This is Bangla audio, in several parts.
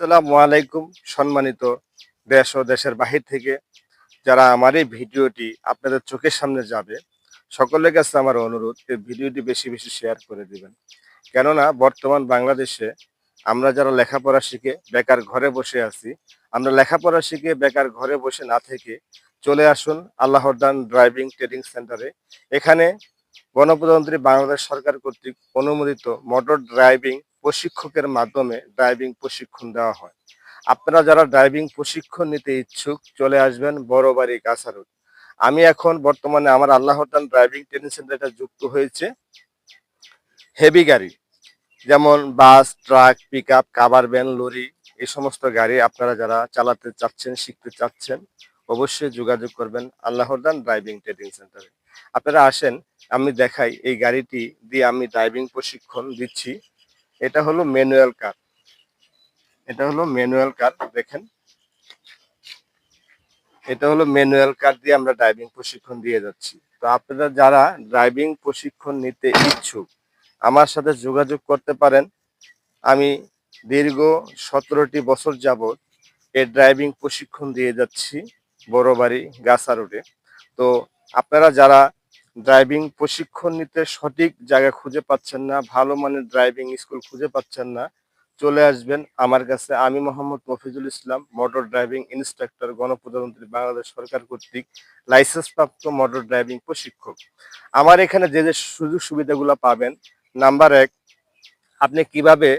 আসসালামু আলাইকুম। সম্মানিত দেশ ও দেশের বাহির থেকে যারা আমার এই ভিডিওটি আপনাদের চোখের সামনে যাবে, সকলের কাছে আমার অনুরোধ এই ভিডিওটি বেশি বেশি শেয়ার করে দিবেন। কেননা বর্তমান বাংলাদেশে আমরা যারা লেখাপড়া শিখে বেকার ঘরে বসে আছি, আমরা লেখাপড়া শিখে বেকার ঘরে বসে না থেকে চলে আসুন আল্লাহর দান ড্রাইভিং ট্রেনিং সেন্টারে। এখানে গণপ্রজাতন্ত্রী বাংলাদেশ সরকার কর্তৃক অনুমোদিত মোটর ড্রাইভিং প্রশিক্ষকের মাধ্যমে ড্রাইভিং প্রশিক্ষণ দেওয়া হয়। আপনারা যারা ড্রাইভিং প্রশিক্ষণ নিতে ইচ্ছুক চলে আসবেন বড়বাড়ি কাঁচা রোড। আমি এখন বর্তমানে আমার আল্লাহদান ড্রাইভিং ট্রেনিং সেন্টারটা যুক্ত হয়েছে হেভি গাড়ি, যেমন bus, truck, pickup, cover van, lorry, এই সমস্ত গাড়ি আপনারা যারা চালাতে চাচ্ছেন, শিখতে চাচ্ছেন, অবশ্যই যোগাযোগ করবেন আল্লাহদান ড্রাইভিং ট্রেনিং সেন্টারে। আপনারা আসেন, আমি দেখাই এই গাড়িটি দিয়ে আমি ড্রাইভিং প্রশিক্ষণ দিচ্ছি। এটা হলো ম্যানুয়াল কার, এটা হলো ম্যানুয়াল কার, দেখেন এটা হলো ম্যানুয়াল কার দিয়ে আমরা ড্রাইভিং প্রশিক্ষণ দিয়ে যাচ্ছি। তো আপনারা যারা ড্রাইভিং প্রশিক্ষণ নিতে ইচ্ছুক আমার সাথে যোগাযোগ করতে পারেন। আমি দীর্ঘ 17টি বছর যাবৎ এই ড্রাইভিং প্রশিক্ষণ দিয়ে যাচ্ছি বড়বাড়ি গাছা রোডে। তো আপনারা যারা ড্রাইভিং প্রশিক্ষণ নিতে সঠিক জায়গা খুঁজে পাচ্ছেন না, ভালো মানের ড্রাইভিং স্কুল খুঁজে পাচ্ছেন না, চলে আসবেন আমার কাছে। আমি মোহাম্মদ মফিজুল ইসলাম, মোটর ড্রাইভিং ইন্সট্রাক্টর, গণপ্রজাতন্ত্রী বাংলাদেশ সরকার কর্তৃক লাইসেন্সপ্রাপ্ত মোটর ড্রাইভিং প্রশিক্ষক। আমার এখানে যে যে সুযোগ সুবিধাগুলো পাবেন, নাম্বার এক, আপনি কিভাবে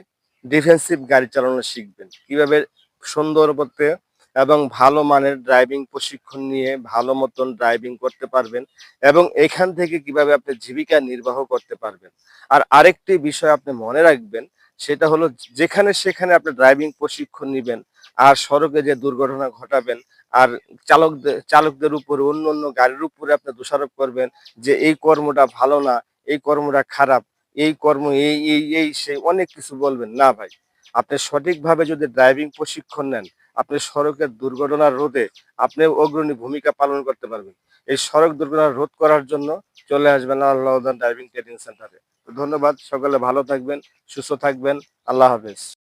ডিফেন্সিভ গাড়ি চালানো শিখবেন, কিভাবে সুন্দর করতে এবং ভালো মানের ড্রাইভিং প্রশিক্ষণ নিয়ে ভালো মতন ড্রাইভিং করতে পারবেন এবং এখান থেকে কিভাবে আপনি জীবিকা নির্বাহ করতে পারবেন। আর আরেকটি বিষয় আপনি মনে রাখবেন, সেটা হলো যেখানে সেখানে আপনি ড্রাইভিং প্রশিক্ষণ নিবেন আর সড়কে যে দুর্ঘটনা ঘটাবেন আর চালকদের উপরে, অন্য অন্য গাড়ির উপরে আপনি দোষারোপ করবেন যে এই কর্মটা ভালো না, এই কর্মটা খারাপ, এই কর্ম এই সেই অনেক কিছু বলবেন না ভাই। আপনি সঠিকভাবে যদি ড্রাইভিং প্রশিক্ষণ নেন, আপনি সড়কের দুর্ঘটনা রোধে আপনি অগ্রণী ভূমিকা পালন করতে পারবেন। এই সড়ক দুর্ঘটনা রোধ করার জন্য চলে আসবেন আল্লাহদান ড্রাইভিং ট্রেনিং সেন্টারে। ধন্যবাদ, সকলে ভালো থাকবেন, সুস্থ থাকবেন, আল্লাহ হাফেজ।